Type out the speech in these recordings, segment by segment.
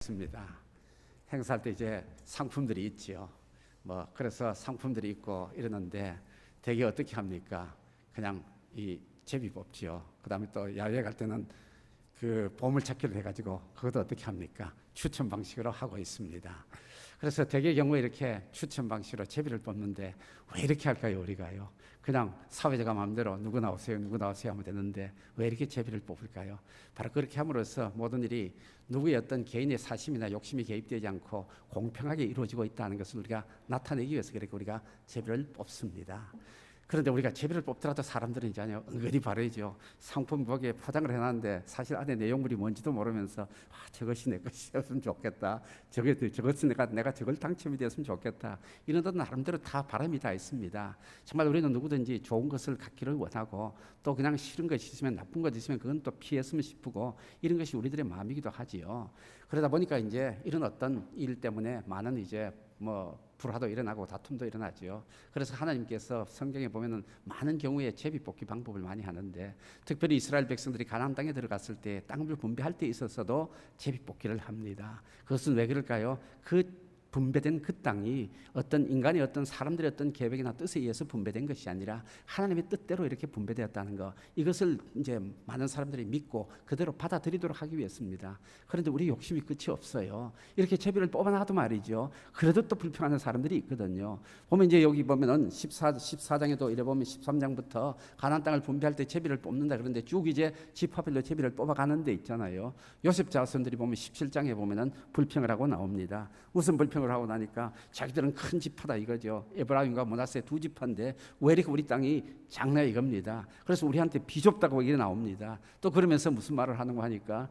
있습니다. 행사할 때 이제 상품들이 있지요. 그래서 상품들이 있고 이러는데 대개 어떻게 합니까? 그냥 이 제비 뽑지요. 그다음에 또 야외 갈 때는 그 보물찾기를 해가지고 그것도 어떻게 합니까? 추천 방식으로 하고 있습니다. 그래서 대개 경우에 이렇게 추천 방식으로 제비를 뽑는데 왜 이렇게 할까요? 우리가요. 그냥 사회자가 마음대로 누구 나오세요 하면 되는데 왜 이렇게 제비를 뽑을까요? 바로 그렇게 함으로써 모든 일이 누구의 어떤 개인의 사심이나 욕심이 개입되지 않고 공평하게 이루어지고 있다는 것을 우리가 나타내기 위해서 그렇게 우리가 제비를 뽑습니다. 그런데 우리가 제비를 뽑더라도 사람들은 이제요 은근히 바라죠. 상품 거기에 포장을 해놨는데 사실 안에 내용물이 뭔지도 모르면서 저것이 내 것이었으면 좋겠다. 저것은 내가 저걸 당첨이 되었으면 좋겠다. 이런 데 나름대로 다 바람이 다 있습니다. 정말 우리는 누구든지 좋은 것을 갖기를 원하고 또 그냥 싫은 것이 있으면 나쁜 것이 있으면 그건 또 피했으면 싶고 이런 것이 우리들의 마음이기도 하지요. 그러다 보니까 이제 이런 어떤 일 때문에 많은 이제 불화도 일어나고 다툼도 일어나죠. 그래서 하나님께서 성경에 보면은 많은 경우에 제비 뽑기 방법을 많이 하는데 특별히 이스라엘 백성들이 가나안 땅에 들어갔을 때 땅을 분배할 때 있어서도 제비 뽑기를 합니다. 그것은 왜 그럴까요? 그 분배된 그 땅이 어떤 인간의 어떤 사람들의 어떤 계획이나 뜻에 의해서 분배된 것이 아니라 하나님의 뜻대로 이렇게 분배되었다는 것, 이것을 이제 많은 사람들이 믿고 그대로 받아들이도록 하기 위해서입니다. 그런데 우리 욕심이 끝이 없어요. 이렇게 제비를 뽑아놔도 말이죠. 그래도 또 불평하는 사람들이 있거든요. 보면 이제 여기 보면은 14장에도 이래 보면 13장부터 가나안 땅을 분배할 때 제비를 뽑는다. 그런데 쭉 이제 지파별로 제비를 뽑아가는 데 있잖아요. 요셉 자손들이 보면 17장에 보면은 불평을 하고 나옵니다. 무슨 불평을 하고 나니까 자기들은 큰 지파다 이거죠. 에브라임과 므낫세 두 지파인데 왜 이렇게 우리 땅이 작냐 이겁니다. 그래서 우리한테 비좁다고 얘기 나옵니다. 또 그러면서 무슨 말을 하는가 하니까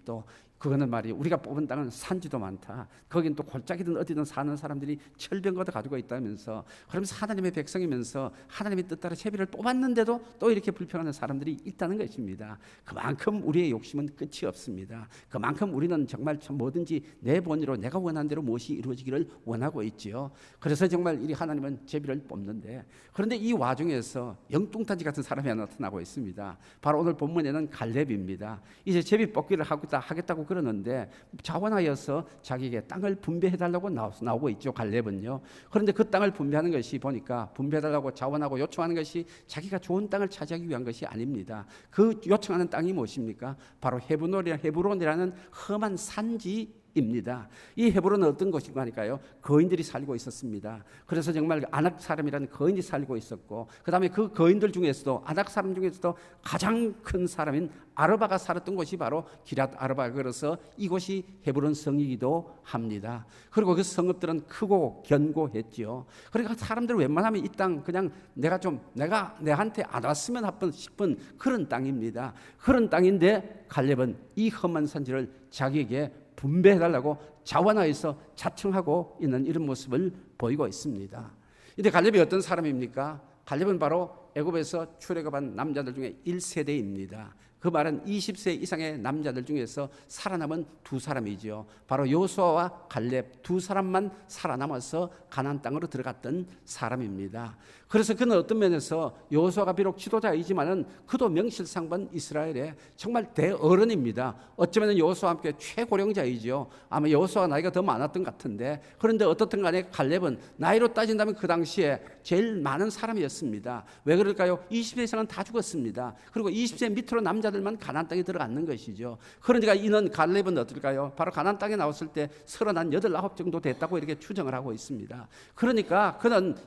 또 그거는 말이 우리가 뽑은 땅은 산지도 많다. 거긴 또 골짜기든 어디든 사는 사람들이 철병거도 가지고 있다면서 그러면서 하나님의 백성이면서 하나님의 뜻 따라 제비를 뽑았는데도 또 이렇게 불평하는 사람들이 있다는 것입니다. 그만큼 우리의 욕심은 끝이 없습니다. 그만큼 우리는 정말 뭐든지 내 본의로 내가 원하는 대로 무엇이 이루어지기를 원하고 있지요. 그래서 정말 이 하나님은 제비를 뽑는데 그런데 이 와중에서 영뚱탄지 같은 사람이 하나 나타나고 있습니다. 바로 오늘 본문에는 갈렙입니다. 이제 제비 뽑기를 하겠다고 그러는데 자원하여서 자기에게 땅을 분배해달라고 나오고 있죠. 갈렙은요. 그런데 그 땅을 분배하는 것이 보니까 분배해달라고 자원하고 요청하는 것이 자기가 좋은 땅을 차지하기 위한 것이 아닙니다. 그 요청하는 땅이 무엇입니까? 바로 헤브론이라는 험한 산지입니다. 이 헤브론은 어떤 곳인가 하니까요, 거인들이 살고 있었습니다. 그래서 정말 아낙 사람이라는 거인이 살고 있었고, 그 다음에 그 거인들 중에서도 아낙 사람 중에서도 가장 큰 사람인 아르바가 살았던 곳이 바로 기럇 아르바. 그래서 이곳이 헤브론 성이기도 합니다. 그리고 그 성읍들은 크고 견고했지요. 그러니까 사람들은 웬만하면 이 땅 그냥 내가 내한테 안 왔으면 싶은 그런 땅입니다. 그런 땅인데 갈렙은 이 험한 산지를 자기에게 분배해달라고 자원하여서 자청하고 있는 이런 모습을 보이고 있습니다. 근데 갈렙이 어떤 사람입니까? 갈렙은 바로 애굽에서 출애굽한 남자들 중에 1세대입니다. 그 말은 20세 이상의 남자들 중에서 살아남은 두 사람이죠. 바로 여호수아와 갈렙 두 사람만 살아남아서 가나안 땅으로 들어갔던 사람입니다. 그래서 그는 어떤 면에서 여호수아가 비록 지도자이지만은 그도 명실상부한 이스라엘의 정말 대어른입니다. 어쩌면 여호수아와 함께 최고령자이죠. 아마 여호수아가 나이가 더 많았던 것 같은데, 그런데 어떻든 간에 갈렙은 나이로 따진다면 그 당시에 제일 많은 사람이었습니다. 왜 그럴까요? 20세 이상은 다 죽었습니다. 그리고 20세 밑으로 남자들만 가나안 땅에 들어갔는 것이죠. 그러니까 이는 갈렙은 어떨까요? 바로 가나안 땅에 나왔을 때 39 정도 됐다고 이렇게 추정을 하고 있습니다. 그러니까 그는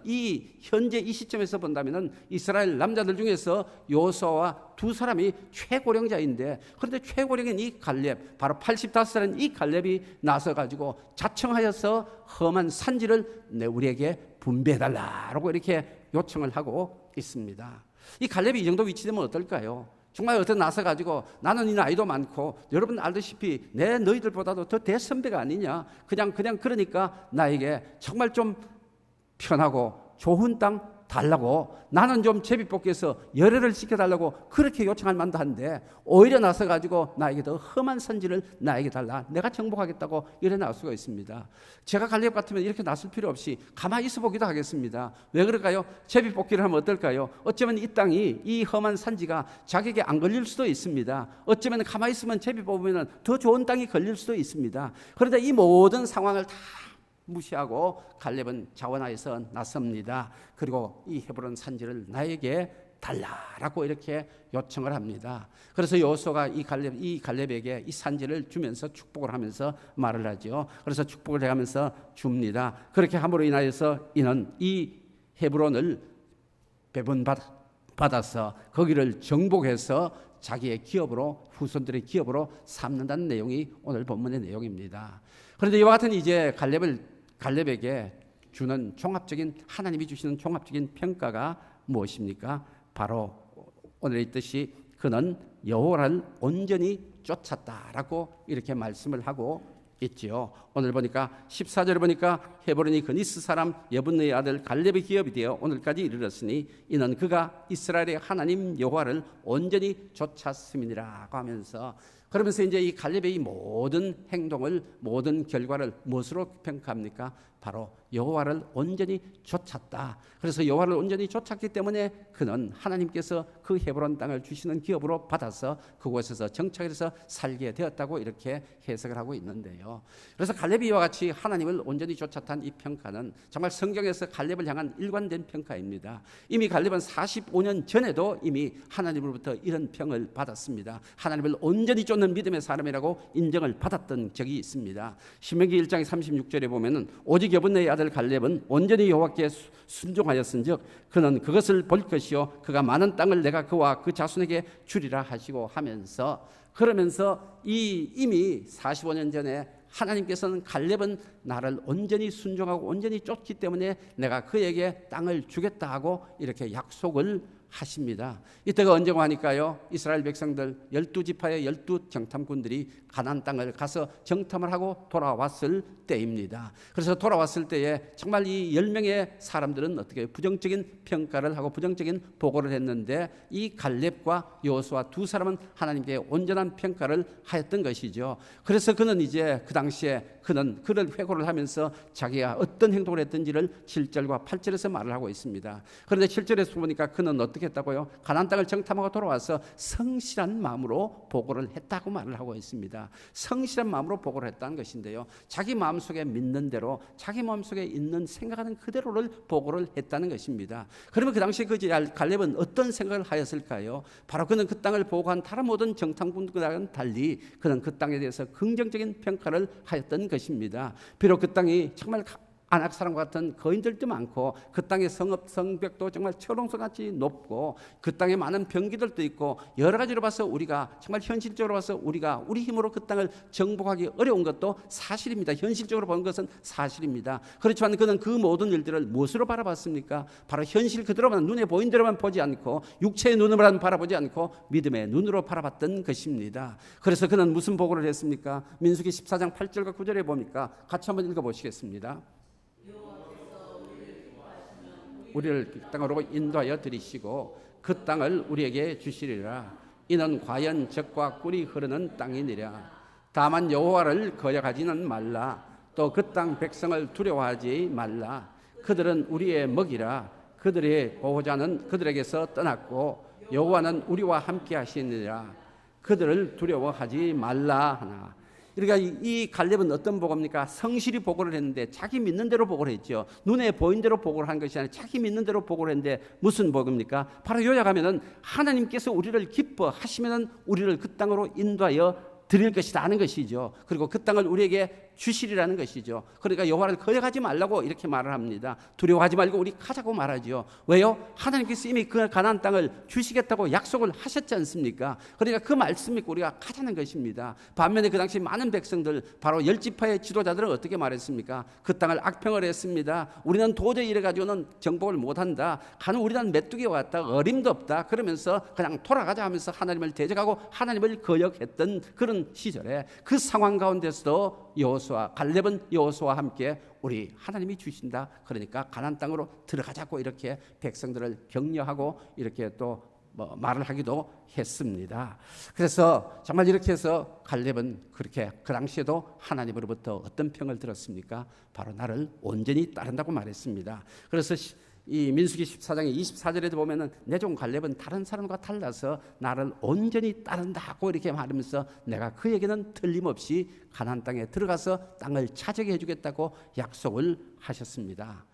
현재 이 시점에서 본다면은 이스라엘 남자들 중에서 여호수아와 두 사람이 최고령자인데, 그런데 최고령인 이 갈렙, 바로 85살인 이 갈렙이 나서가지고 자청하여서 험한 산지를 우리에게 분배해달라고 이렇게 요청을 하고 있습니다. 이 갈렙이 이 정도 위치 되면 어떨까요? 정말 어떤 나서가지고 나는 이 나이도 많고 여러분 알다시피 내 너희들보다도 더 대선배가 아니냐, 그냥 그러니까 나에게 정말 좀 편하고 좋은 땅 달라고, 나는 좀 제비뽑기에서 열애를 시켜달라고 그렇게 요청할 만도 한데 오히려 나서 가지고 나에게 더 험한 선지를 나에게 달라, 내가 정복하겠다고 이래 나올 수가 있습니다. 제가 갈렙 같으면 이렇게 나설 필요 없이 가만히 있어 보기도 하겠습니다. 왜 그럴까요? 제비뽑기를 하면 어떨까요? 어쩌면 이 땅이, 이 험한 산지가 자기에게 안 걸릴 수도 있습니다. 어쩌면 가만히 있으면 제비 뽑으면 더 좋은 땅이 걸릴 수도 있습니다. 그런데 이 모든 상황을 다 무시하고 갈렙은 자원하여서 나섭니다. 그리고 이 헤브론 산지를 나에게 달라라고 이렇게 요청을 합니다. 그래서 여호수아가 이 갈렙에게 이 산지를 주면서 축복을 하면서 말을 하죠. 그래서 축복을 해가면서 줍니다. 그렇게 함으로 인하여서 이는 이 헤브론을 배분받아서 거기를 정복해서 자기의 기업으로, 후손들의 기업으로 삼는다는 내용이 오늘 본문의 내용입니다. 그런데 이와 같은 이제 갈렙에게 주는 종합적인, 하나님이 주시는 종합적인 평가가 무엇입니까? 바로 오늘 있듯이 그는 여호와를 온전히 쫓았다라고 이렇게 말씀을 하고 있지요. 오늘 보니까 14절에 보니까 헤브론이 그니스 사람 여분의 아들 갈렙의 기업이 되어 오늘까지 이르렀으니 이는 그가 이스라엘의 하나님 여호와를 온전히 쫓았음이니라고 하면서, 그러면서 이제 이 갈렙의 이 모든 행동을, 모든 결과를 무엇으로 평가합니까? 바로 여호와를 온전히 쫓았다. 그래서 여호와를 온전히 쫓았기 때문에 그는 하나님께서 그 헤브론 땅을 주시는 기업으로 받아서 그곳에서 정착해서 살게 되었다고 이렇게 해석을 하고 있는데요. 그래서 갈렙이 이와 같이 하나님을 온전히 쫓았다는 이 평가는 정말 성경에서 갈렙을 향한 일관된 평가입니다. 이미 갈렙은 45년 전에도 이미 하나님으로부터 이런 평을 받았습니다. 하나님을 온전히 쫓는 믿음의 사람이라고 인정을 받았던 적이 있습니다. 신명기 1장 36절에 보면은 오직 여분의 아들 갈렙은 온전히 여호와께 순종하였은즉 그는 그것을 볼 것이요 그가 많은 땅을 내가 그와 그 자손에게 주리라 하시고 하면서, 그러면서 이미 45년 전에 하나님께서는 갈렙은 나를 온전히 순종하고 온전히 쫓기 때문에 내가 그에게 땅을 주겠다 하고 이렇게 약속을 하십니다. 이때가 언제고 하니까요, 이스라엘 백성들 12지파의 12정탐꾼들이 가나안 땅을 가서 정탐을 하고 돌아왔을 때입니다. 그래서 돌아왔을 때에 정말 이 10명의 사람들은 어떻게 부정적인 평가를 하고 부정적인 보고를 했는데 이 갈렙과 여호수아 두 사람은 하나님께 온전한 평가를 하였던 것이죠. 그래서 그는 이제 그 당시에 그는 그를 회고를 하면서 자기가 어떤 행동을 했던지를 7절과 8절에서 말을 하고 있습니다. 그런데 7절에서 보니까 그는 어떻게 했다고요? 가나안 땅을 정탐하고 돌아와서 성실한 마음으로 보고를 했다고 말을 하고 있습니다. 성실한 마음으로 보고를 했다는 것인데요, 자기 마음속에 믿는 대로, 자기 마음속에 있는 생각하는 그대로를 보고를 했다는 것입니다. 그러면 그 당시에 그 갈렙은 어떤 생각을 하였을까요? 바로 그는 그 땅을 보고한 다른 모든 정탐꾼들과는 달리 그는 그 땅에 대해서 긍정적인 평가를 하였던 것입니다. 비록 그 땅이 정말 아낙 사람과 같은 거인들도 많고 그 땅의 성벽도 정말 철옹성같이 높고 그 땅에 많은 병기들도 있고 여러 가지로 봐서 우리가 정말 현실적으로 봐서 우리가 우리 힘으로 그 땅을 정복하기 어려운 것도 사실입니다. 현실적으로 보는 것은 사실입니다. 그렇지만 그는 그 모든 일들을 무엇으로 바라봤습니까? 바로 현실 그대로만, 눈에 보인 대로만 보지 않고 육체의 눈으로만 바라보지 않고 믿음의 눈으로 바라봤던 것입니다. 그래서 그는 무슨 보고를 했습니까? 민수기 14장 8절과 9절에 보니까 같이 한번 읽어보시겠습니다. 우리를 그 땅으로 인도하여 들이시고 그 땅을 우리에게 주시리라. 이는 과연 젖과 꿀이 흐르는 땅이니라. 다만 여호와를 거역하지는 말라. 또 그 땅 백성을 두려워하지 말라. 그들은 우리의 먹이라. 그들의 보호자는 그들에게서 떠났고 여호와는 우리와 함께 하시니라. 그들을 두려워하지 말라 하나. 그러니까 이 갈렙은 어떤 보고입니까? 성실히 보고를 했는데 자기 믿는 대로 보고를 했죠. 눈에 보인 대로 보고를 한 것이 아니라 자기 믿는 대로 보고를 했는데 무슨 보고입니까? 바로 요약하면은 하나님께서 우리를 기뻐하시면은 우리를 그 땅으로 인도하여 드릴 것이다 하는 것이죠. 그리고 그 땅을 우리에게 주시리라는 것이죠. 그러니까 여호와를 거역하지 말라고 이렇게 말을 합니다. 두려워하지 말고 우리 가자고 말하죠. 왜요? 하나님께서 이미 그 가나안 땅을 주시겠다고 약속을 하셨지 않습니까? 그러니까 그 말씀 믿고 우리가 가자는 것입니다. 반면에 그 당시 많은 백성들, 바로 10지파의 지도자들은 어떻게 말했습니까? 그 땅을 악평을 했습니다. 우리는 도저히 이래가지고는 정복을 못한다. 가는 우리는 메뚜기 왔다. 어림도 없다. 그러면서 그냥 돌아가자 하면서 하나님을 대적하고 하나님을 거역했던 그런 시절에 그 상황 가운데서도 갈렙은 여호수아와 함께 우리 하나님이 주신다, 그러니까 가나안 땅으로 들어가자고 이렇게 백성들을 격려하고 이렇게 또 말을 하기도 했습니다. 그래서 정말 이렇게 해서 갈렙은 그렇게 그 당시에도 하나님으로부터 어떤 평을 들었습니까? 바로 나를 온전히 따른다고 말했습니다. 그래서 이 민수기 14장의 24절에도 보면은 내 종 갈렙은 다른 사람과 달라서 나를 온전히 따른다고 이렇게 말하면서 내가 그에게는 틀림없이 가나안 땅에 들어가서 땅을 차지하게 해주겠다고 약속을 하셨습니다.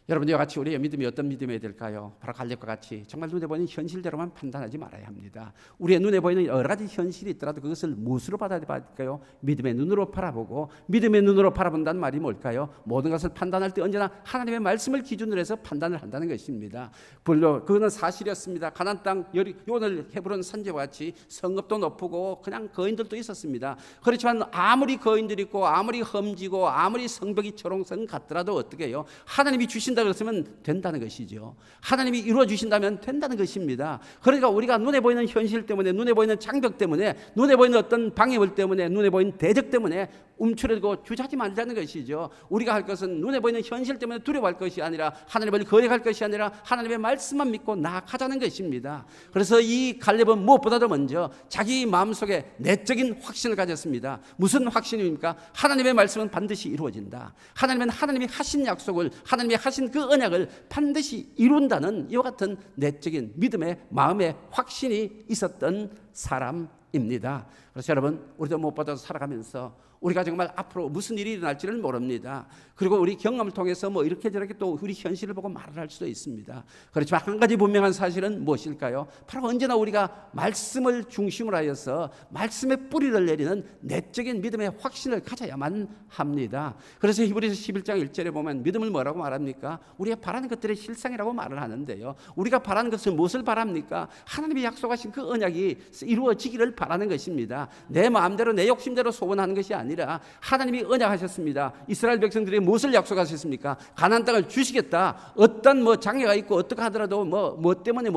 여러분, 이와 같이 우리의 믿음이 어떤 믿음이 될까요? 바로 갈렙과 같이 정말 눈에 보이는 현실대로만 판단하지 말아야 합니다. 우리의 눈에 보이는 여러 가지 현실이 있더라도 그것을 무엇으로 받아들일까요? 믿음의 눈으로 바라보고, 믿음의 눈으로 바라본다는 말이 뭘까요? 모든 것을 판단할 때 언제나 하나님의 말씀을 기준으로 해서 판단을 한다는 것입니다. 물론 그거는 사실이었습니다. 가나안 땅 오늘 헤브론 산지와 같이 성읍도 높고 그냥 거인들도 있었습니다. 그렇지만 아무리 거인들이 있고 아무리 험지고 아무리 성벽이 초롱성 같더라도 어떻게 해요? 하나님이 주신 그랬으면 된다는 것이죠. 하나님이 이루어 주신다면 된다는 것입니다. 그러니까 우리가 눈에 보이는 현실 때문에, 눈에 보이는 장벽 때문에, 눈에 보이는 어떤 방해물 때문에, 눈에 보이는 대적 때문에 움츠러들고 주저하지 말자는 것이죠. 우리가 할 것은 눈에 보이는 현실 때문에 두려워할 것이 아니라, 하나님을 거역할 것이 아니라 하나님의 말씀만 믿고 나아가자는 것입니다. 그래서 이 갈렙은 무엇보다도 먼저 자기 마음속에 내적인 확신을 가졌습니다. 무슨 확신입니까? 하나님의 말씀은 반드시 이루어진다. 하나님이 하신 약속을, 하나님이 하신 그 언약을 반드시 이룬다는 이와 같은 내적인 믿음의 마음의 확신이 있었던 사람입니다. 그래서 여러분, 우리도 무엇보다도 살아가면서 우리가 정말 앞으로 무슨 일이 일어날지를 모릅니다. 그리고 우리 경험을 통해서 이렇게 저렇게 또 우리 현실을 보고 말을 할 수도 있습니다. 그렇지만 한 가지 분명한 사실은 무엇일까요? 바로 언제나 우리가 말씀을 중심으로 하여서 말씀의 뿌리를 내리는 내적인 믿음의 확신을 가져야만 합니다. 그래서 히브리서 11장 1절에 보면 믿음을 뭐라고 말합니까? 우리가 바라는 것들의 실상이라고 말을 하는데요. 우리가 바라는 것은 무엇을 바랍니까? 하나님이 약속하신 그 언약이 이루어지기를 바라는 것입니다. 내 마음대로 내 욕심대로 소원하는 것이 아니라 하나님이 언약하셨습니다. 이스라엘 백성들이 무엇을 약속하셨습니까? 가나안 땅을 주시겠다. 어떤 장애가 있고 어떻게 하더라도 뭐 때문에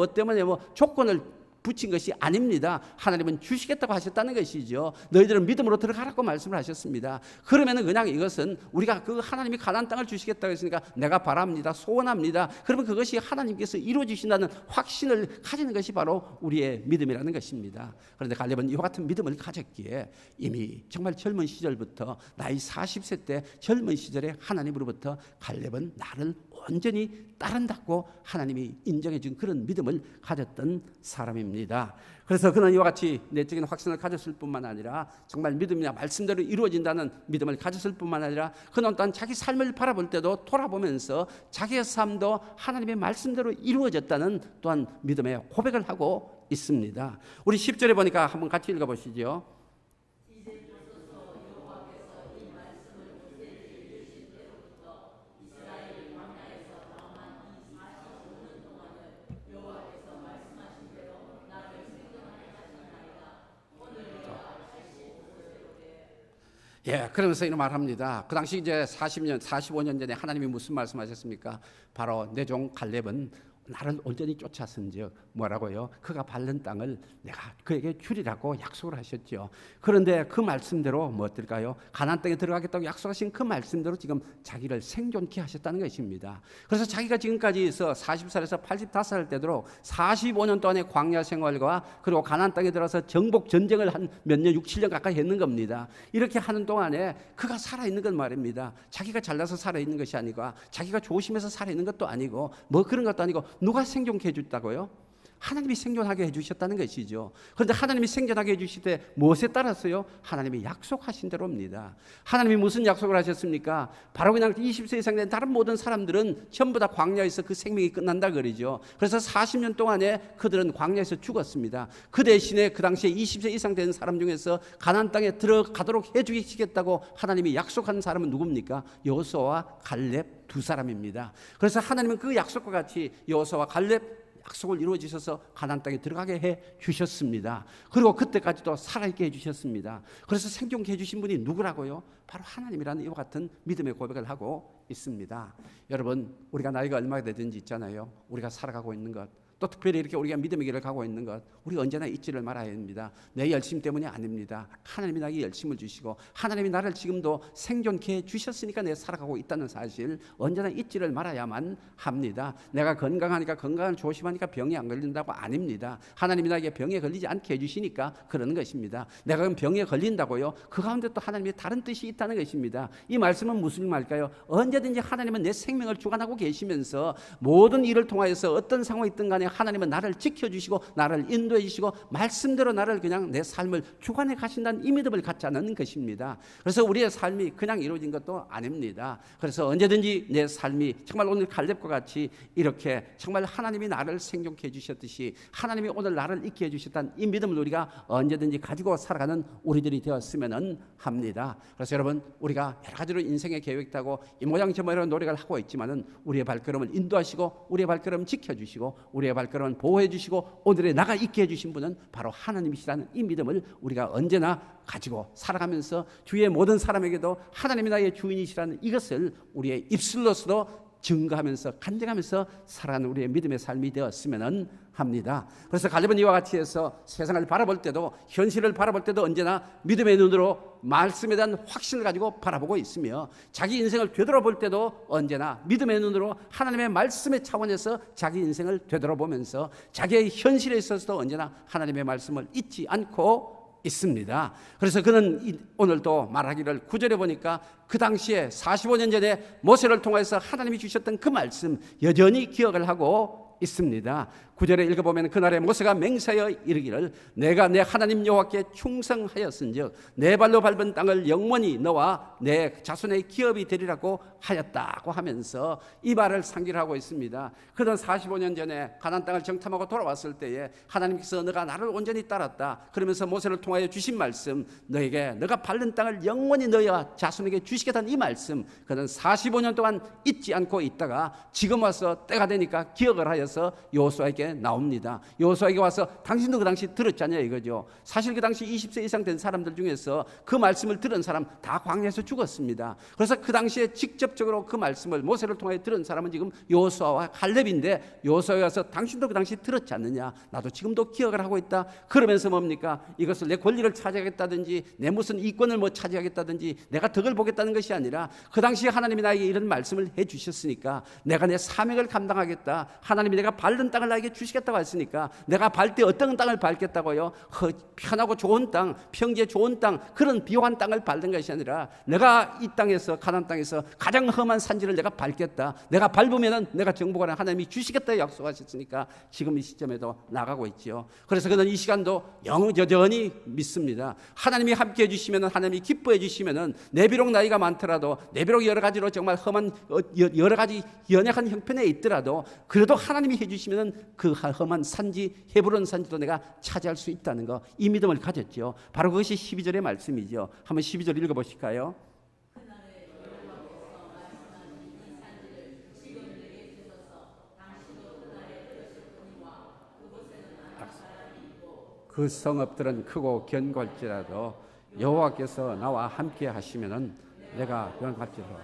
조건을 붙인 것이 아닙니다. 하나님은 주시겠다고 하셨다는 것이죠. 너희들은 믿음으로 들어가라고 말씀을 하셨습니다. 그러면은 그냥 이것은 우리가 그 하나님이 가나안 땅을 주시겠다고 했으니까 내가 바랍니다, 소원합니다. 그러면 그것이 하나님께서 이루어 주신다는 확신을 가지는 것이 바로 우리의 믿음이라는 것입니다. 그런데 갈렙은 이와 같은 믿음을 가졌기에 이미 정말 젊은 시절부터, 나이 40세 때 젊은 시절에 하나님으로부터 갈렙은 나를 온전히 따른다고 하나님이 인정해 준 그런 믿음을 가졌던 사람입니다. 그래서 그는 이와 같이 내적인 확신을 가졌을 뿐만 아니라 정말 믿음이나 말씀대로 이루어진다는 믿음을 가졌을 뿐만 아니라 그는 또한 자기 삶을 바라볼 때도 돌아보면서 자기의 삶도 하나님의 말씀대로 이루어졌다는 또한 믿음의 고백을 하고 있습니다. 우리 10절에 보니까 한번 같이 읽어보시죠. 그러면서 이런 말합니다. 그 당시 이제 45년 전에 하나님이 무슨 말씀하셨습니까? 바로 내 종 갈렙은 나를 온전히 쫓았은즉 뭐라고요? 그가 밟는 땅을 내가 그에게 주리라고 약속을 하셨죠. 그런데 그 말씀대로 어떨까요? 가나안 땅에 들어가겠다고 약속하신 그 말씀대로 지금 자기를 생존케 하셨다는 것입니다. 그래서 자기가 지금까지서 40살에서 85살 되도록 45년 동안의 광야 생활과 그리고 가나안 땅에 들어서 정복 전쟁을 한 몇 년, 6, 7년 가까이 했는 겁니다. 이렇게 하는 동안에 그가 살아있는 건 말입니다. 자기가 잘나서 살아있는 것이 아니고, 자기가 조심해서 살아있는 것도 아니고, 그런 것도 아니고, 누가 생존케 해줬다고요? 하나님이 생존하게 해주셨다는 것이죠. 그런데 하나님이 생존하게 해주실 때 무엇에 따랐어요? 하나님이 약속하신 대로입니다. 하나님이 무슨 약속을 하셨습니까? 바로 그냥 20세 이상 된 다른 모든 사람들은 전부 다 광야에서 그 생명이 끝난다 그러죠. 그래서 40년 동안에 그들은 광야에서 죽었습니다. 그 대신에 그 당시에 20세 이상 된 사람 중에서 가나안 땅에 들어가도록 해주시겠다고 하나님이 약속한 사람은 누굽니까? 여호수아와 갈렙 두 사람입니다. 그래서 하나님은 그 약속과 같이 여호수아와 갈렙 약속을 이루어 주셔서 가나안 땅에 들어가게 해 주셨습니다. 그리고 그때까지도 살아있게 해 주셨습니다. 그래서 생존케 해 주신 분이 누구라고요? 바로 하나님이라는 이와 같은 믿음의 고백을 하고 있습니다. 여러분, 우리가 나이가 얼마나 되든지 있잖아요. 우리가 살아가고 있는 것, 또 특별히 이렇게 우리가 믿음의 길을 가고 있는 것, 우리 언제나 잊지를 말아야 합니다. 내 열심 때문이 아닙니다. 하나님이 나에게 열심을 주시고 하나님이 나를 지금도 생존케 해 주셨으니까 내가 살아가고 있다는 사실 언제나 잊지를 말아야만 합니다. 내가 건강하니까, 건강을 조심하니까 병이 안 걸린다고 아닙니다. 하나님이 나에게 병에 걸리지 않게 해주시니까 그러는 것입니다. 내가 그럼 병에 걸린다고요? 그 가운데 또 하나님의 다른 뜻이 있다는 것입니다. 이 말씀은 무슨 말일까요? 언제든지 하나님은 내 생명을 주관하고 계시면서 모든 일을 통하여서 어떤 상황이 있든 간에 하나님은 나를 지켜주시고 나를 인도해 주시고 말씀대로 나를 그냥 내 삶을 주관해 가신다는 이 믿음을 갖자는 것입니다. 그래서 우리의 삶이 그냥 이루어진 것도 아닙니다. 그래서 언제든지 내 삶이 정말 오늘 갈렙과 같이 이렇게 정말 하나님이 나를 생존케 해주셨듯이 하나님이 오늘 나를 있게 해주셨다는 이 믿음을 우리가 언제든지 가지고 살아가는 우리들이 되었으면 합니다. 그래서 여러분, 우리가 여러 가지로 인생의 계획 따고 이 모양 저 모양 노력을 하고 있지만은 우리의 발걸음을 인도하시고 우리의 발걸음을 지켜주시고 우리의 발걸음을 보호해 주시고 오늘의 나가 있게 해주신 분은 바로 하나님이시라는 이 믿음을 우리가 언제나 가지고 살아가면서 주위의 모든 사람에게도 하나님이 나의 주인이시라는 이것을 우리의 입술로서도 증거하면서 간증하면서 살아가는 우리의 믿음의 삶이 되었으면 합니다. 그래서 갈렙은 이와 같이 해서 세상을 바라볼 때도, 현실을 바라볼 때도 언제나 믿음의 눈으로 말씀에 대한 확신을 가지고 바라보고 있으며 자기 인생을 되돌아볼 때도 언제나 믿음의 눈으로 하나님의 말씀의 차원에서 자기 인생을 되돌아보면서 자기의 현실에 있어서도 언제나 하나님의 말씀을 잊지 않고 있습니다. 그래서 그는 오늘도 말하기를 9절에 보니까 그 당시에 45년 전에 모세를 통해서 하나님이 주셨던 그 말씀 여전히 기억을 하고 있습니다. 9절에 읽어보면 그날에 모세가 맹세하여 이르기를 내가 내 하나님 여호와께 충성하였은즉 내 발로 밟은 땅을 영원히 너와 내 자손의 기업이 되리라고 하였다고 하면서 이 말을 상기를 하고 있습니다. 그는 45년 전에 가나안 땅을 정탐하고 돌아왔을 때에 하나님께서 너가 나를 온전히 따랐다 그러면서 모세를 통하여 주신 말씀, 너에게 너가 밟는 땅을 영원히 너와 자손에게 주시겠다는 이 말씀, 그는 45년 동안 잊지 않고 있다가 지금 와서 때가 되니까 기억을 하여서 여호수아에게 나옵니다. 여호수아에게 와서 당신도 그 당시 들었잖아요 이거죠. 사실 그 당시 20세 이상 된 사람들 중에서 그 말씀을 들은 사람 다 광야에서 죽었습니다. 그래서 그 당시에 직접적으로 그 말씀을 모세를 통해 들은 사람은 지금 여호수아와 갈렙인데 여호수아에 와서 당신도 그 당시 들었지 않느냐, 나도 지금도 기억을 하고 있다 그러면서 뭡니까? 이것을 내 권리를 차지하겠다든지 내 무슨 이권을 뭐 차지하겠다든지 내가 덕을 보겠다는 것이 아니라 그 당시에 하나님이 나에게 이런 말씀을 해 주셨으니까 내가 내 사명을 감당하겠다, 하나님이 내가 밟는 땅을 나에게 주시겠다고 했으니까 내가 밟을 때 어떤 땅을 밟겠다고요? 편하고 좋은 땅, 평지에 좋은 땅, 그런 비호한 땅을 밟는 것이 아니라 내가 이 땅에서, 가나안 땅에서 가장 험한 산지를 내가 밟겠다, 내가 밟으면은 내가 정복하는 하나님이 주시겠다 약속하셨으니까 지금 이 시점에도 나가고 있죠. 그래서 그는 이 시간도 여전히 믿습니다. 하나님이 함께 해주시면, 하나님이 기뻐해 주시면은 내 비록 나이가 많더라도, 내 비록 여러 가지로 정말 험한 여러 가지 연약한 형편에 있더라도 그래도 하나님이 해주시면은 그 험한 산지, 헤브론 산지도 내가 차지할 수 있다는 거, 이 믿음을 가졌죠. 바로 그것이 12절의 말씀이죠. 한번 12절 읽어보실까요? 그 성읍들은 크고 견고할지라도 여호와께서 나와 함께 하시면은 내가 변할지로다.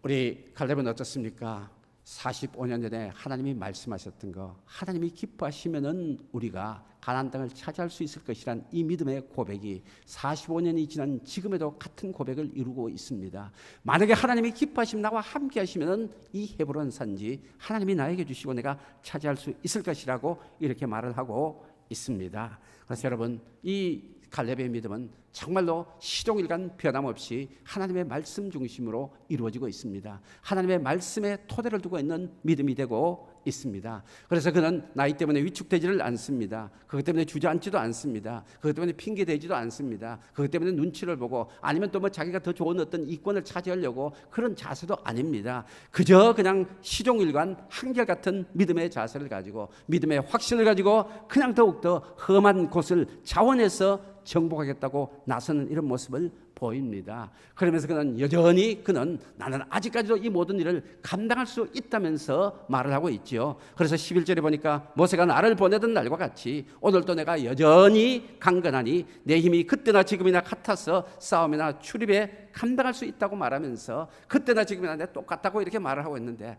우리 갈렙은 어떻습니까? 45년 전에 하나님이 말씀하셨던 거, 하나님이 기뻐하시면은 우리가 가나안 땅을 차지할 수 있을 것이란 이 믿음의 고백이 45년이 지난 지금에도 같은 고백을 이루고 있습니다. 만약에 하나님이 기뻐하시면 나와 함께 하시면은 이 헤브론 산지 하나님이 나에게 주시고 내가 차지할 수 있을 것이라고 이렇게 말을 하고 있습니다. 그래서 여러분, 이 갈렙의 믿음은 정말로 시종일관 변함없이 하나님의 말씀 중심으로 이루어지고 있습니다. 하나님의 말씀에 토대를 두고 있는 믿음이 되고 있습니다. 그래서 그는 나이 때문에 위축되지를 않습니다. 그것 때문에 주저앉지도 않습니다. 그것 때문에 핑계대지도 않습니다. 그것 때문에 눈치를 보고 아니면 또 뭐 자기가 더 좋은 어떤 이권을 차지하려고 그런 자세도 아닙니다. 그저 그냥 시종일관 한결같은 믿음의 자세를 가지고, 믿음의 확신을 가지고 그냥 더욱더 험한 곳을 자원해서 정복하겠다고 나서는 이런 모습을 보입니다. 그러면서 그는 나는 아직까지도 이 모든 일을 감당할 수 있다면서 말을 하고 있지요. 그래서 11절에 보니까 모세가 나를 보내던 날과 같이 오늘도 내가 여전히 강건하니 내 힘이 그때나 지금이나 같아서 싸움이나 출입에 감당할 수 있다고 말하면서 그때나 지금이나 내 똑같다고 이렇게 말을 하고 있는데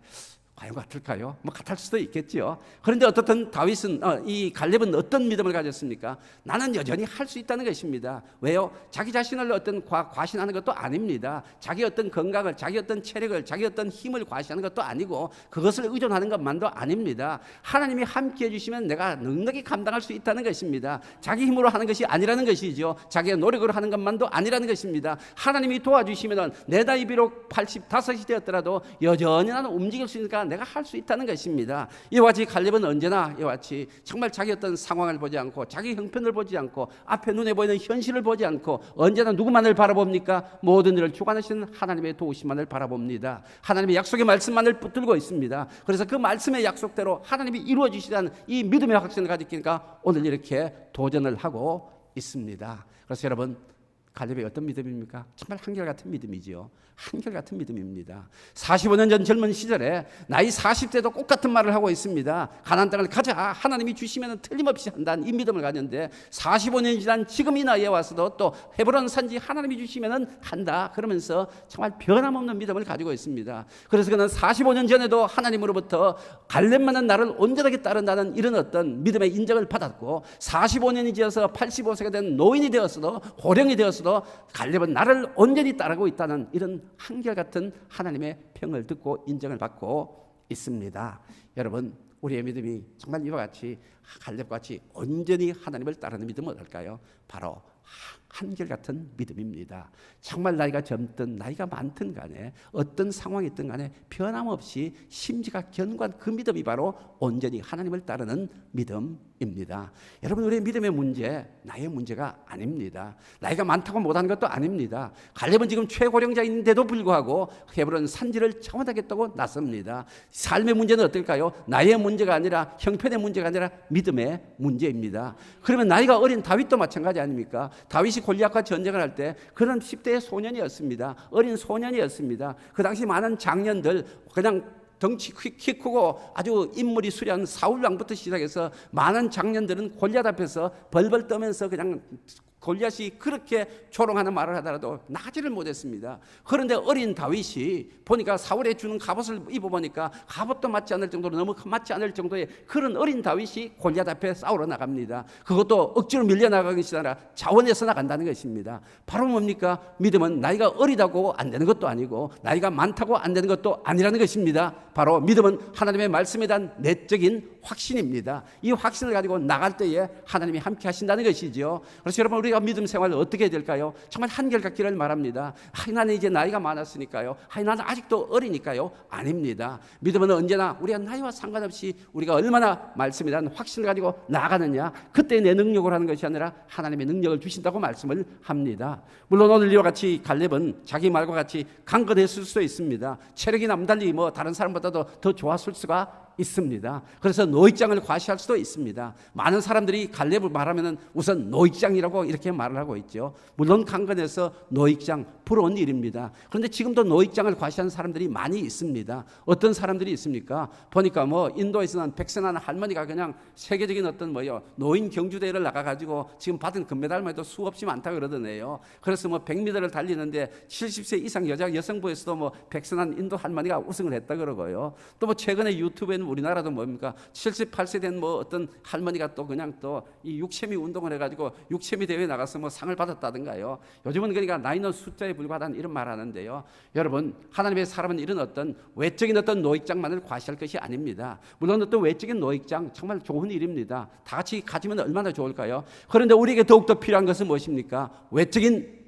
과연 같을까요? 뭐 같을 수도 있겠죠. 그런데 어떻든 이 갈렙은 어떤 믿음을 가졌습니까? 나는 여전히 할 수 있다는 것입니다. 왜요? 자기 자신을 어떤 과신하는 것도 아닙니다. 자기 어떤 건강을, 자기 어떤 체력을, 자기 어떤 힘을 과시하는 것도 아니고 그것을 의존하는 것만도 아닙니다. 하나님이 함께 해주시면 내가 넉넉히 감당할 수 있다는 것입니다. 자기 힘으로 하는 것이 아니라는 것이죠. 자기의 노력으로 하는 것만도 아니라는 것입니다. 하나님이 도와주시면 내 나이 비록 85이 되었더라도 여전히 나는 움직일 수 있으니까 내가 할 수 있다는 것입니다. 이와 같이 갈렙은 언제나 이와 같이 정말 자기 어떤 상황을 보지 않고 자기 형편을 보지 않고 앞에 눈에 보이는 현실을 보지 않고 언제나 누구만을 바라봅니까? 모든 일을 주관하시는 하나님의 도우심만을 바라봅니다. 하나님의 약속의 말씀만을 붙들고 있습니다. 그래서 그 말씀의 약속대로 하나님이 이루어 주시다는 이 믿음의 확신을 가지니까 오늘 이렇게 도전을 하고 있습니다. 그래서 여러분, 갈렙의 어떤 믿음입니까? 정말 한결같은 믿음이지요. 한결같은 믿음입니다. 45년 전 젊은 시절에 나이 40대도 똑같은 말을 하고 있습니다. 가나안 땅을 가자, 하나님이 주시면 틀림없이 한다는 이 믿음을 가졌는데 45년이 지난 지금 이 나이에 와서도 또 헤브론 산지 하나님이 주시면 한다 그러면서 정말 변함없는 믿음을 가지고 있습니다. 그래서 그는 45년 전에도 하나님으로부터 갈렙만은 나를 온전하게 따른다는 이런 어떤 믿음의 인정을 받았고 45년이 지어서 85세가 된 노인이 되었어도 고령이 되었어도 갈렙은 나를 온전히 따르고 있다는 이런 한결같은 하나님의 평을 듣고 인정을 받고 있습니다. 여러분, 우리의 믿음이 정말 이와 같이 갈렙과 같이 온전히 하나님을 따르는 믿음은 어떨까요? 바로 한결같은 믿음입니다. 정말 나이가 젊든 나이가 많든 간에 어떤 상황이 있든 간에 변함없이 심지가 견고한 그 믿음이 바로 온전히 하나님을 따르는 믿음입니다. 여러분, 우리의 믿음의 문제 나이의 문제가 아닙니다. 나이가 많다고 못하는 것도 아닙니다. 갈렙은 지금 최고령자인데도 불구하고 헤브론 산지를 차원하겠다고 나섭니다. 삶의 문제는 어떨까요? 나이의 문제가 아니라 형편의 문제가 아니라 믿음의 문제입니다. 그러면 나이가 어린 다윗도 마찬가지 아닙니까? 다윗이 골리앗과 전쟁을 할 때 그는 10대의 소년이었습니다. 어린 소년이었습니다. 그 당시 많은 장년들 그냥 덩치 키 크고 아주 인물이 수려한 사울 왕부터 시작해서 많은 장년들은 골리앗 앞에서 벌벌 떠면서 그냥 골리앗이 그렇게 조롱하는 말을 하더라도 나가지를 못했습니다. 그런데 어린 다윗이 보니까 사울에 주는 갑옷을 입어보니까 갑옷도 맞지 않을 정도로 너무 맞지 않을 정도의 그런 어린 다윗이 골리앗 앞에 싸우러 나갑니다. 그것도 억지로 밀려나가는 것이 아니라 자원해서 나간다는 것입니다. 바로 뭡니까? 믿음은 나이가 어리다고 안 되는 것도 아니고 나이가 많다고 안 되는 것도 아니라는 것입니다. 바로 믿음은 하나님의 말씀에 대한 내적인 확신입니다. 이 확신을 가지고 나갈 때에 하나님이 함께 하신다는 것이죠. 그래서 여러분, 우리가 믿음 생활을 어떻게 해야 될까요? 정말 한결같기를 말합니다. 나는 이제 나이가 많았으니까요. 나는 아직도 어리니까요. 아닙니다. 믿음은 언제나 우리가 나이와 상관없이 우리가 얼마나 말씀에 대한 확신을 가지고 나가느냐, 그때 내 능력으로 하는 것이 아니라 하나님의 능력을 주신다고 말씀을 합니다. 물론 오늘 이와 같이 갈렙은 자기 말과 같이 강건했을 수도 있습니다. 체력이 남달리 다른 사람보다도 더 좋았을 수가 있습니다. 그래서 노익장을 과시할 수도 있습니다. 많은 사람들이 갈렙을 말하면 우선 노익장이라고 이렇게 말을 하고 있죠. 물론 강건해서 노익장 부러운 일입니다. 그런데 지금도 노익장을 과시하는 사람들이 많이 있습니다. 어떤 사람들이 있습니까? 보니까 인도에서는 백선한 할머니가 그냥 세계적인 어떤 노인 경주대회를 나가가지고 지금 받은 금메달만 해도 수없이 많다 그러더네요. 그래서 100m를 달리는데 70세 이상 여성부에서도 백선한 인도 할머니가 우승을 했다 그러고요. 또 최근에 유튜브에는 우리나라도 78세 된 어떤 할머니가 또 그냥 또 이 육체미 운동을 해가지고 육체미 대회에 나가서 상을 받았다든가요. 요즘은 그러니까 나이는 숫자에 불과하다는 이런 말 하는데요. 여러분, 하나님의 사람은 이런 어떤 외적인 어떤 노익장만을 과시할 것이 아닙니다. 물론 어떤 외적인 노익장 정말 좋은 일입니다. 다 같이 가지면 얼마나 좋을까요? 그런데 우리에게 더욱더 필요한 것은 무엇입니까? 외적인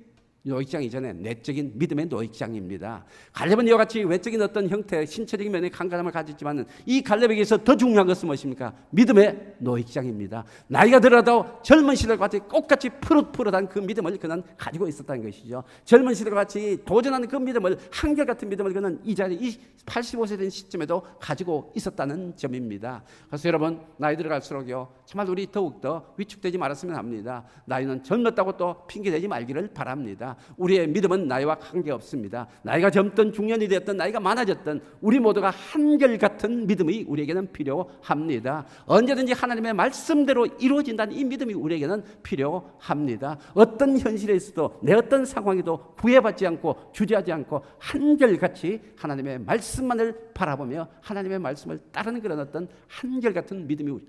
노익장 이전에 내적인 믿음의 노익장입니다. 갈렙은 이와 같이 외적인 어떤 형태, 신체적인 면의 강건함을 가졌지만 이 갈렙에게서 더 중요한 것은 무엇입니까? 믿음의 노익장입니다. 나이가 들어도 젊은 시절과 같이 똑같이 푸릇푸릇한 그 믿음을 그는 가지고 있었다는 것이죠. 젊은 시절과 같이 도전하는 그 믿음을, 한결같은 믿음을 그는 이 자리, 이 85세 된 시점에도 가지고 있었다는 점입니다. 그래서 여러분, 나이 들어갈수록요, 정말 우리 더욱더 위축되지 말았으면 합니다. 나이는 젊었다고 또 핑계대지 말기를 바랍니다. 우리의 믿음은 나이와 관계없습니다. 나이가 젊든 중년이 되었든 나이가 많아졌든 우리 모두가 한결같은 믿음이 우리에게는 필요합니다. 언제든지 하나님의 말씀대로 이루어진다는 이 믿음이 우리에게는 필요합니다. 어떤 현실에 있어도 내 어떤 상황에도 구애받지 않고 주저하지 않고 한결같이 하나님의 말씀만을 바라보며 하나님의 말씀을 따르는 그런 어떤 한결같은 믿음이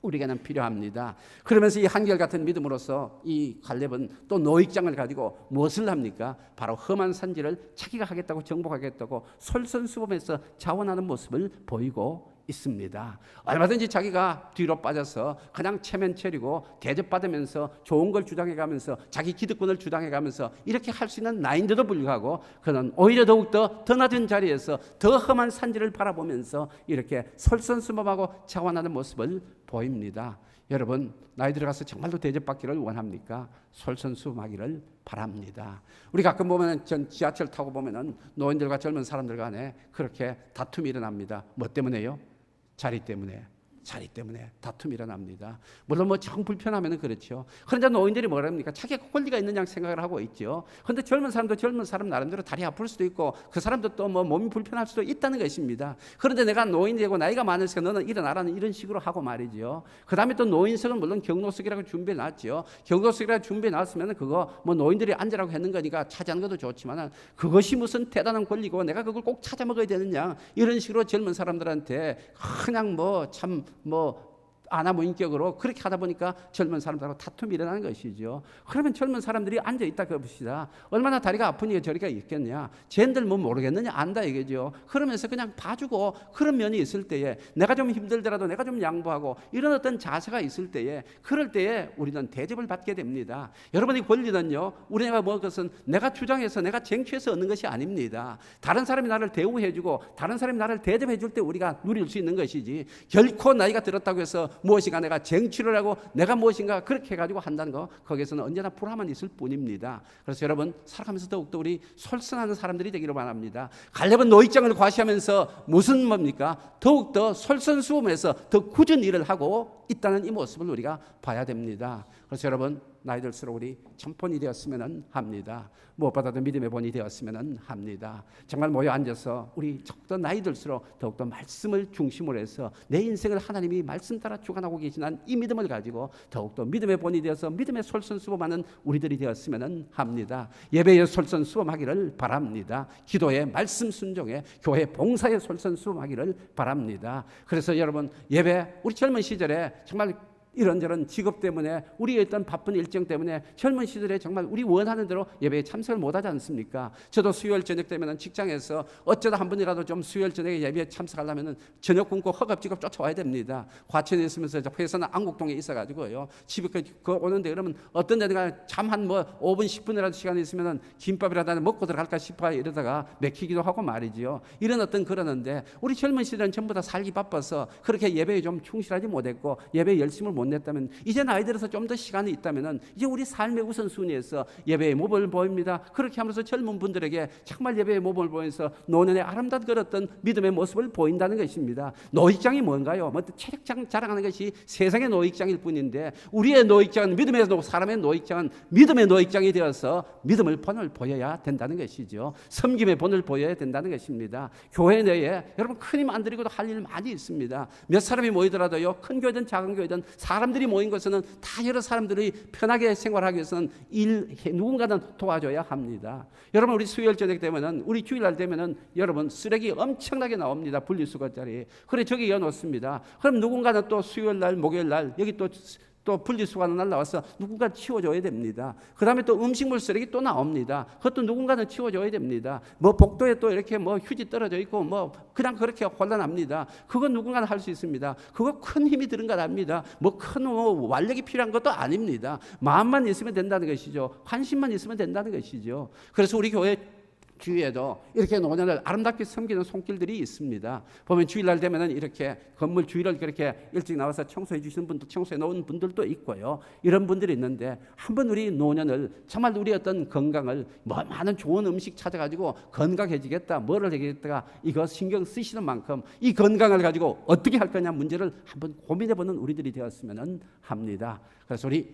우리에게는 필요합니다. 그러면서 이 한결같은 믿음으로서 이 갈렙은 또 노익장을 가지고 무엇을 합니까? 바로 험한 산지를 자기가 하겠다고 정복하겠다고 솔선수범해서 자원하는 모습을 보이고 있습니다. 얼마든지 자기가 뒤로 빠져서 그냥 체면체리고 대접받으면서 좋은 걸 주장해가면서 자기 기득권을 주장해가면서 이렇게 할 수 있는 나인데도 불구하고 그는 오히려 더욱더 더 낮은 자리에서 더 험한 산지를 바라보면서 이렇게 솔선수범하고 자원하는 모습을 보입니다. 여러분, 나이 들어가서 정말로 대접받기를 원합니까? 솔선수범하기를 바랍니다. 우리 가끔 보면 지하철 타고 보면은 노인들과 젊은 사람들 간에 그렇게 다툼이 일어납니다. 뭐 때문에요? 자리 때문에 다툼이 일어납니다. 물론 뭐 정 불편하면 그렇죠. 그런데 노인들이 뭐랍니까? 자기가 권리가 있는 양 생각을 하고 있죠. 그런데 젊은 사람도 젊은 사람 나름대로 다리 아플 수도 있고 그 사람도 또 뭐 몸이 불편할 수도 있다는 것입니다. 그런데 내가 노인이고 나이가 많으니까 너는 일어나라는 이런 식으로 하고 말이죠. 그 다음에 또 노인석은 물론 경로석이라고 준비해 놨죠. 경로석이라고 준비해 놨으면 그거 뭐 노인들이 앉으라고 했는 거니까 차지하는 것도 좋지만 그것이 무슨 대단한 권리고 내가 그걸 꼭 찾아 먹어야 되느냐 이런 식으로 젊은 사람들한테 그냥 아나무인격으로 그렇게 하다 보니까 젊은 사람들하고 다툼이 일어나는 것이죠. 그러면 젊은 사람들이 앉아있다 봅시다. 얼마나 다리가 아프니 저리가 있겠냐. 쟤들 뭐 모르겠느냐 안다 이거죠. 그러면서 그냥 봐주고 그런 면이 있을 때에 내가 좀 힘들더라도 내가 좀 양보하고 이런 어떤 자세가 있을 때에 그럴 때에 우리는 대접을 받게 됩니다. 여러분이 권리는요 우리가 뭐 그것은 내가 주장해서 내가 쟁취해서 얻는 것이 아닙니다. 다른 사람이 나를 대우해주고 다른 사람이 나를 대접해줄 때 우리가 누릴 수 있는 것이지 결코 나이가 들었다고 해서 무엇인가 내가 쟁취를 하고 내가 무엇인가 그렇게 해가지고 한다는 거 거기에서는 언제나 불화만 있을 뿐입니다. 그래서 여러분 살아가면서 더욱더 우리 솔선하는 사람들이 되기를 바랍니다. 갈렙은 노익장을 과시하면서 무슨 뭡니까? 더욱더 솔선수범해서 더 굳은 일을 하고 있다는 이 모습을 우리가 봐야 됩니다. 그래서 여러분 나이 들수록 우리 참본이 되었으면 합니다. 무엇보다도 믿음의 본이 되었으면 합니다. 정말 모여 앉아서 우리 더욱더 나이 들수록 더욱더 말씀을 중심으로 해서 내 인생을 하나님이 말씀 따라 주관하고 계시는 이 믿음을 가지고 더욱더 믿음의 본이 되어서 믿음의 솔선수범하는 우리들이 되었으면 합니다. 예배에 솔선수범하기를 바랍니다. 기도에 말씀 순종에 교회 봉사에 솔선수범하기를 바랍니다. 그래서 여러분 예배 우리 젊은 시절에 정말 이런저런 직업 때문에 우리의 어떤 바쁜 일정 때문에 젊은 시절에 정말 우리 원하는 대로 예배에 참석을 못하지 않습니까? 저도 수요일 저녁 되면 직장에서 어쩌다 한 번이라도 좀 수요일 저녁에 예배에 참석하려면 저녁 굶고 허겁지겁 쫓아와야 됩니다. 과천에 있으면서 회사는 안국동에 있어가지고요. 집에 오는데 그러면 어떤 데가 참 한 5분 10분이라도 시간이 있으면 김밥이라도 먹고 들어갈까 싶어 이러다가 맥히기도 하고 말이죠. 이런 어떤 그러는데 우리 젊은 시절은 전부 다 살기 바빠서 그렇게 예배에 좀 충실하지 못했고 예배에 열심을 못 냈다면 이제 나이 들어서 좀 더 시간이 있다면 이제 우리 삶의 우선순위에서 예배의 모범을 보입니다. 그렇게 하면서 젊은 분들에게 정말 예배의 모범을 보면서 노년의 아름다운 그랬던 믿음의 모습을 보인다는 것입니다. 노익장이 뭔가요? 체력장 자랑하는 것이 세상의 노익장일 뿐인데 우리의 노익장은 믿음의 사람의 노익장은 믿음의 노익장이 되어서 믿음의 본을 보여야 된다는 것이죠. 섬김의 본을 보여야 된다는 것입니다. 교회 내에 여러분 큰 힘 안 들이고도 할 일 많이 있습니다. 몇 사람이 모이더라도요 큰 교회든 작은 교회든 사람들이 모인 것은 다 여러 사람들이 편하게 생활하기 위해서는 누군가는 도와줘야 합니다. 여러분 우리 수요일 저녁 되면은 우리 주일날 되면은 여러분 쓰레기 엄청나게 나옵니다. 분리수거자리. 그래 저기 이어놓습니다. 그럼 누군가는 또 수요일날 목요일날 여기 또 또 분리수거하는 날 나와서 누군가 치워줘야 됩니다. 그 다음에 또 음식물 쓰레기 또 나옵니다. 그것도 누군가는 치워줘야 됩니다. 뭐 복도에 또 이렇게 뭐 휴지 떨어져 있고 뭐 그냥 그렇게 혼란합니다. 그건 누군가는 할 수 있습니다. 그거 큰 힘이 드는 건 아닙니다. 뭐 큰 완력이 필요한 것도 아닙니다. 마음만 있으면 된다는 것이죠. 관심만 있으면 된다는 것이죠. 그래서 우리 교회 주위에도 이렇게 노년을 아름답게 섬기는 손길들이 있습니다. 보면 주일날 되면은 이렇게 건물 주위를 그렇게 일찍 나와서 청소해 주시는 분들, 청소해 놓은 분들도 있고요. 이런 분들이 있는데 한번 우리 노년을 정말 우리 어떤 건강을 뭐 많은 좋은 음식 찾아가지고 건강해지겠다, 뭐를 해야겠다 이거 신경 쓰시는 만큼 이 건강을 가지고 어떻게 할 거냐 문제를 한번 고민해보는 우리들이 되었으면 합니다. 그래서 우리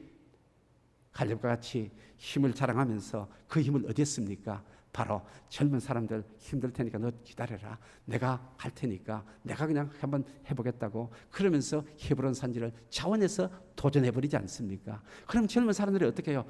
갈렙과 같이 힘을 자랑하면서 그 힘을 어디 했습니까? 바로 젊은 사람들 힘들 테니까 너 기다려라. 내가 갈 테니까 내가 그냥 한번 해보겠다고 그러면서 헤브론 산지를 자원해서 도전해버리지 않습니까? 그럼 젊은 사람들이 어떻게 해요?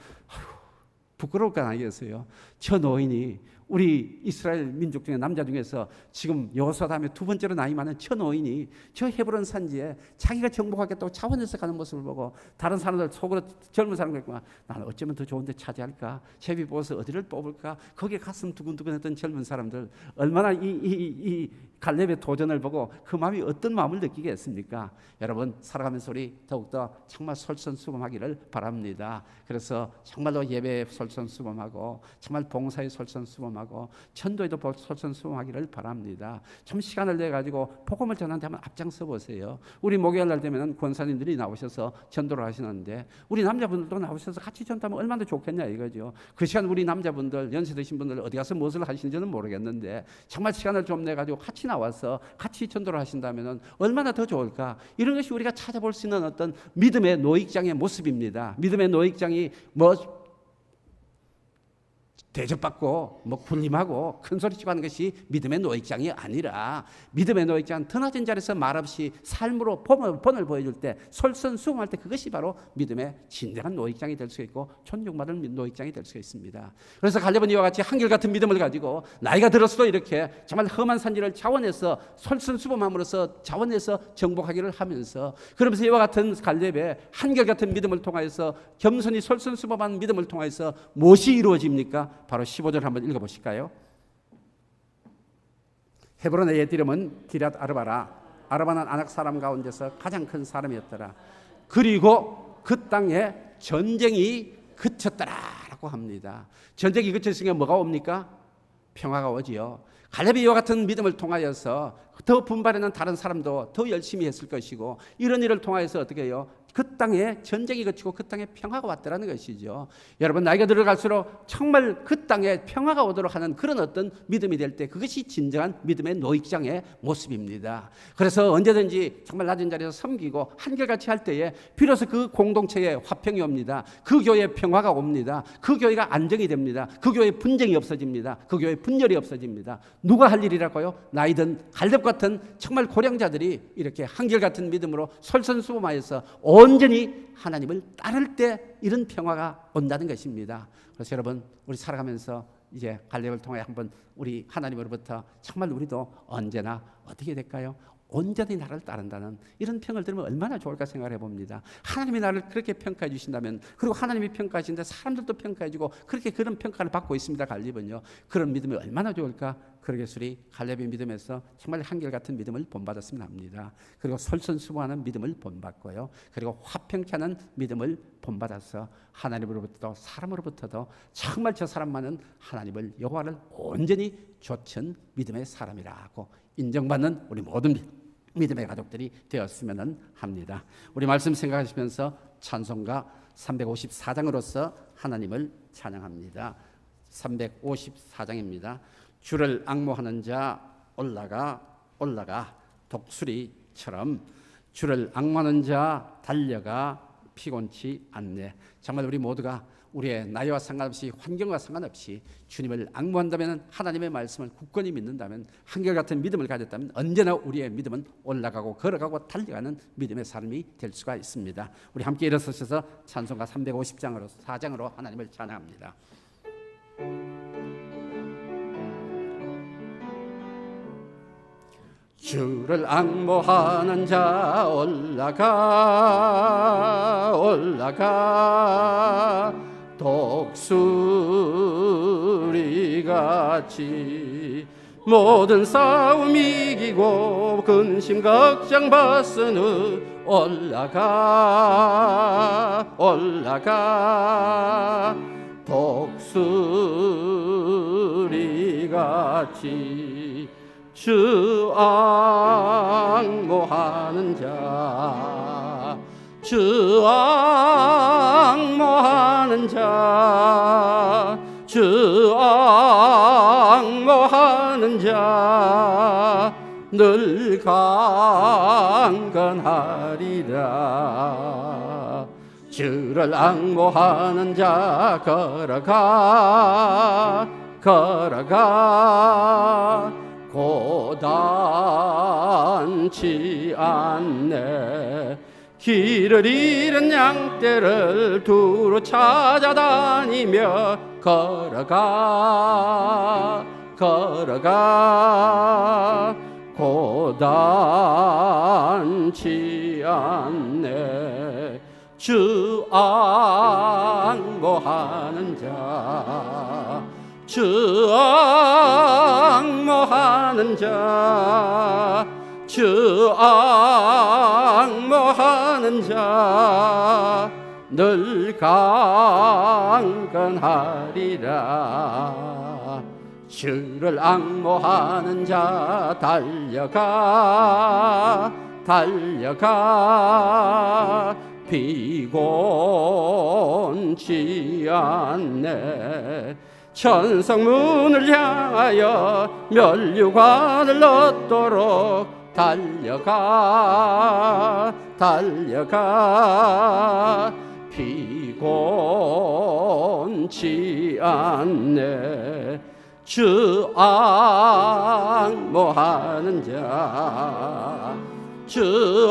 부끄러울 건 아니겠어요? 저 노인이 우리 이스라엘 민족 중에 남자 중에서 지금 여호수아 다음에 두 번째로 나이 많은 저 노인이 저 헤브론 산지에 자기가 정복하겠다고 자원해서 가는 모습을 보고 다른 사람들 속으로 젊은 사람들 나는 어쩌면 더 좋은 데 차지할까? 제비 뽑아서 어디를 뽑을까? 거기에 가슴 두근두근했던 젊은 사람들 얼마나 이 갈렙의 도전을 보고 그 마음이 어떤 마음을 느끼겠습니까? 여러분 살아가면서 우리 더욱더 정말 솔선수범하기를 바랍니다. 그래서 정말로 예배에 솔선수범하고 정말 봉사에 솔선수범하고 전도에도 솔선수범하기를 바랍니다. 좀 시간을 내 가지고 복음을 전하는데 한번 앞장서 보세요. 우리 목요일 날 되면 권사님들이 나오셔서 전도를 하시는데 우리 남자분들도 나오셔서 같이 전도하면 얼마나 좋겠냐 이거죠. 그 시간 우리 남자분들 연세 드신 분들 어디 가서 무엇을 하시는지는 모르겠는데 정말 시간을 좀 내 가지고 같이 나와서 같이 전도를 하신다면 얼마나 더 좋을까. 이런 것이 우리가 찾아볼 수 있는 어떤 믿음의 노익장의 모습입니다. 믿음의 노익장이 뭐 대접받고 뭐 군림하고 큰소리치고 하는 것이 믿음의 노익장이 아니라 믿음의 노익장은 드나진 자리에서 말없이 삶으로 본을 보여줄 때 솔선수범할 때 그것이 바로 믿음의 진정한 노익장이 될 수 있고 존중받을 노익장이 될 수 있습니다. 그래서 갈렙은 이와 같이 한결같은 믿음을 가지고 나이가 들었어도 이렇게 정말 험한 산지를 자원해서 솔선수범함으로써 자원해서 정복하기를 하면서 그러면서 이와 같은 갈렙의 한결같은 믿음을 통하여서 겸손히 솔선수범한 믿음을 통하여서 무엇이 이루어집니까? 바로 15절 한번 읽어보실까요? 헤브론의 옛 이름은 기럇 아르바라. 아르바는 아낙 사람 가운데서 가장 큰 사람이었더라. 그리고 그 땅에 전쟁이 그쳤더라라고 합니다. 전쟁이 그쳤으니까 뭐가 옵니까? 평화가 오지요. 갈렙이 이와 같은 믿음을 통하여서 더 분발하는 다른 사람도 더 열심히 했을 것이고 이런 일을 통하여서 어떻게 해요? 그 땅에 전쟁이 그치고 그 땅에 평화가 왔다라는 것이죠. 여러분 나이가 들어갈수록 정말 그 땅에 평화가 오도록 하는 그런 어떤 믿음이 될 때 그것이 진정한 믿음의 노익장의 모습입니다. 그래서 언제든지 정말 낮은 자리에서 섬기고 한결같이 할 때에 비로소 그 공동체에 화평이 옵니다. 그 교회에 평화가 옵니다. 그 교회가 안정이 됩니다. 그 교회에 분쟁이 없어집니다. 그 교회에 분열이 없어집니다. 누가 할 일이라고요? 나이든 갈렙 같은 정말 고령자들이 이렇게 한결같은 믿음으로 솔선수범하여서 온전히 하나님을 따를 때 이런 평화가 온다는 것입니다. 그래서 여러분 우리 살아가면서 이제 갈렙을 통해 한번 우리 하나님으로부터 정말 우리도 언제나 어떻게 될까요? 온전히 나를 따른다는 이런 평을 들으면 얼마나 좋을까 생각해 봅니다. 하나님이 나를 그렇게 평가해 주신다면 그리고 하나님이 평가하시는데 사람들도 평가해 주고 그렇게 그런 평가를 받고 있습니다. 갈렙은요. 그런 믿음이 얼마나 좋을까. 그러게서 우리 갈렙의 믿음에서 정말 한결같은 믿음을 본받았으면 합니다. 그리고 솔선수범하는 믿음을 본받고요. 그리고 화평케 하는 믿음을 본받아서 하나님으로부터도 사람으로부터도 정말 저 사람만은 하나님을 여호와를 온전히 좇은 믿음의 사람이라고 인정받는 우리 모든 믿음의 가족들이 되었으면 합니다. 우리 말씀 생각하시면서 찬송가 354장으로서 하나님을 찬양합니다. 354장입니다. 주를 앙모하는 자 올라가 독수리처럼 주를 앙모하는 자 달려가 피곤치 않네. 정말 우리 모두가 우리의 나이와 상관없이 환경과 상관없이 주님을 앙모한다면 하나님의 말씀을 굳건히 믿는다면 한결같은 믿음을 가졌다면 언제나 우리의 믿음은 올라가고 걸어가고 달려가는 믿음의 삶이 될 수가 있습니다. 우리 함께 일어서셔서 찬송가 350장으로 4장으로 하나님을 찬양합니다. 주를 앙모하는 자 올라가 올라가 독수리같이 모든 싸움 이기고 근심 걱정 벗은 올라가 올라가 독수리같이 주 앙모하는 자 주 앙모하는 자 주 앙모하는 자 늘 강건하리라. 주를 앙모하는 자 걸어가 걸어가 고단치 않네. 길을 잃은 양떼를 두루 찾아다니며 걸어가 걸어가 고단치 않네. 주 앙모하는 자 주 앙모하는 자 주 앙모하는 자 늘 강건하리라. 주를 앙모하는 자 달려가 달려가 비곤치 않네. 천성문을 향하여 면류관을 얻도록 달려가 달려가 비곤치 않네. 주 앙모하는 자 주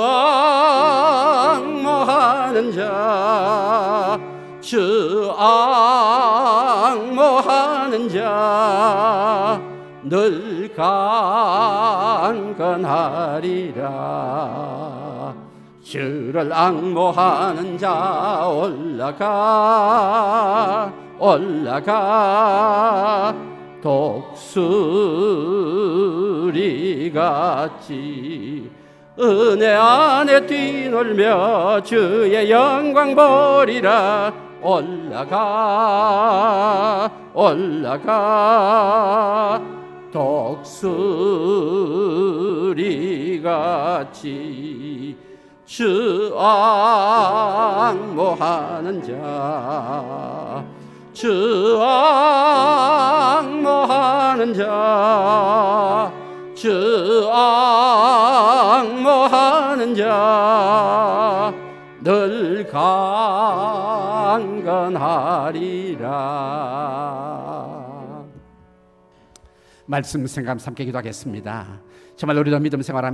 앙모하는 자 주 앙모하는 자 늘 강건하리라. 주를 앙모하는 자 올라가 올라가 독수리같이 은혜 안에 뛰놀며 주의 영광 보리라. 올라가 올라가 독수리같이 주 앙모하는 자 주 앙모하는 자 주 앙모하는 자 늘 강건하리라. 말씀 생각 함께 기도하겠습니다. 정말 우리도 믿음 생활하면서